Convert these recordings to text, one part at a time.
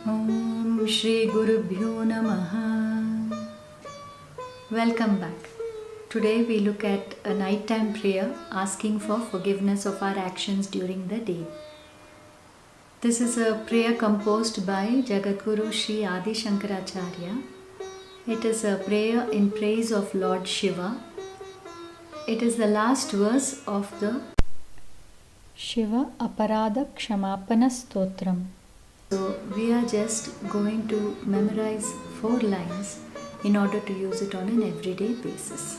Om Shri Gurubhyo Namaha. Welcome back. Today we look at a nighttime prayer asking for forgiveness of our actions during the day. This is a prayer composed by Jagadguru Sri Adi Shankaracharya. It is a prayer in praise of Lord Shiva. It is the last verse of the Shiva Aparaadha kshamapana stotram. So we are just going to memorize 4 lines in order to use it on an everyday basis.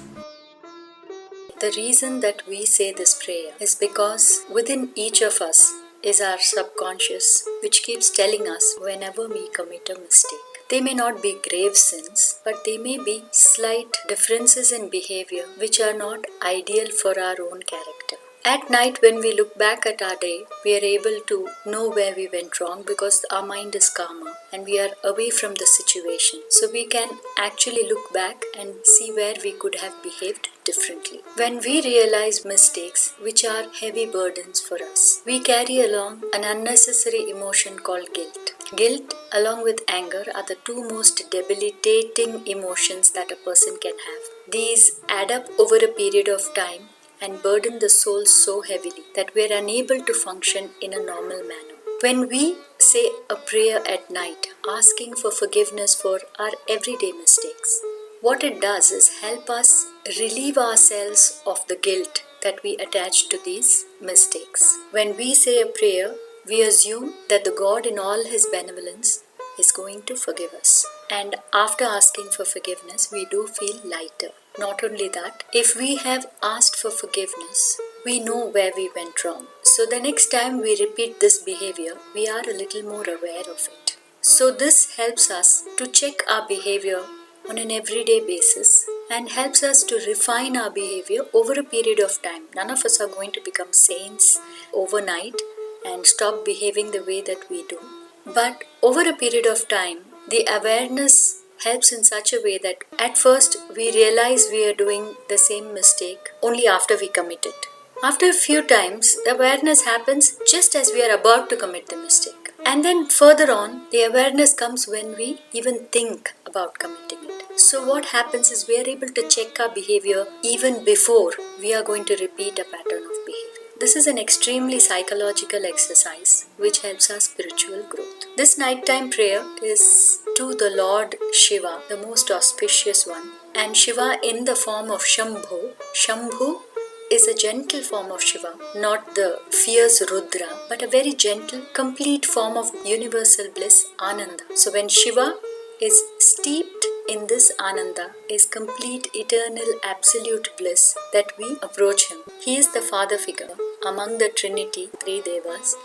The reason that we say this prayer is because within each of us is our subconscious, which keeps telling us whenever we commit a mistake. They may not be grave sins, but they may be slight differences in behavior which are not ideal for our own character. At night, when we look back at our day, we are able to know where we went wrong because our mind is calmer and we are away from the situation. So we can actually look back and see where we could have behaved differently. When we realize mistakes, which are heavy burdens for us, we carry along an unnecessary emotion called guilt. Guilt, along with anger, are the 2 most debilitating emotions that a person can have. These add up over a period of time and burden the soul so heavily that we are unable to function in a normal manner. When we say a prayer at night asking for forgiveness for our everyday mistakes, what it does is help us relieve ourselves of the guilt that we attach to these mistakes. When we say a prayer, we assume that the God in all His benevolence is going to forgive us. And after asking for forgiveness, we do feel lighter. Not only that, if we have asked for forgiveness, we know where we went wrong. So the next time we repeat this behavior, we are a little more aware of it. So this helps us to check our behavior on an everyday basis and helps us to refine our behavior over a period of time. None of us are going to become saints overnight and stop behaving the way that we do. But over a period of time, the awareness helps in such a way that at first we realize we are doing the same mistake only after we commit it. After a few times, the awareness happens just as we are about to commit the mistake. And then further on, the awareness comes when we even think about committing it. So what happens is we are able to check our behavior even before we are going to repeat a pattern of behavior. This is an extremely psychological exercise which helps our spiritual growth. This nighttime prayer is to the Lord Shiva, the most auspicious one, and Shiva in the form of Shambhu. Shambhu is a gentle form of Shiva, not the fierce Rudra, but a very gentle, complete form of universal bliss, Ananda. So when Shiva is steeped in this Ananda, is complete, eternal, absolute bliss that we approach Him. He is the father figure. Among the Trinity, 3 Devas,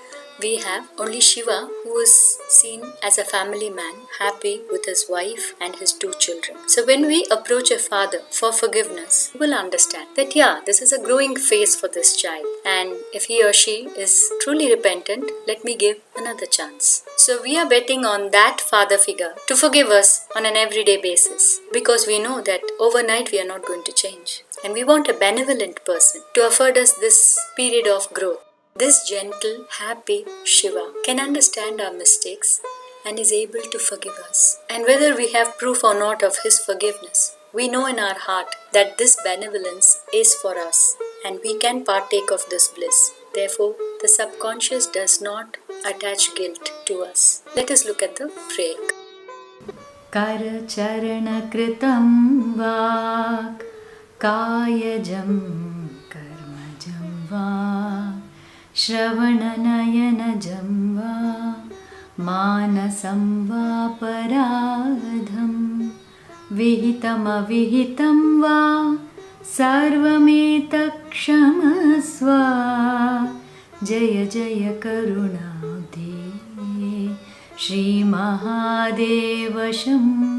we have only Shiva, who is seen as a family man, happy with his wife and his 2 children. So when we approach a father for forgiveness, we will understand that this is a growing phase for this child, and if he or she is truly repentant, let me give another chance. So we are betting on that father figure to forgive us on an everyday basis, because we know that overnight we are not going to change, and we want a benevolent person to afford us this period of growth. This gentle, happy Shiva can understand our mistakes and is able to forgive us. And whether we have proof or not of His forgiveness, we know in our heart that this benevolence is for us and we can partake of this bliss. Therefore, the subconscious does not attach guilt to us. Let us look at the prayer. Kara charana kritam vak kayajam karmajam vak Shravananayanajam va manasam va paradham vihitam avihitam va sarvameta kshamasva jaya jaya karunabde Shri Mahadeva Shambhu.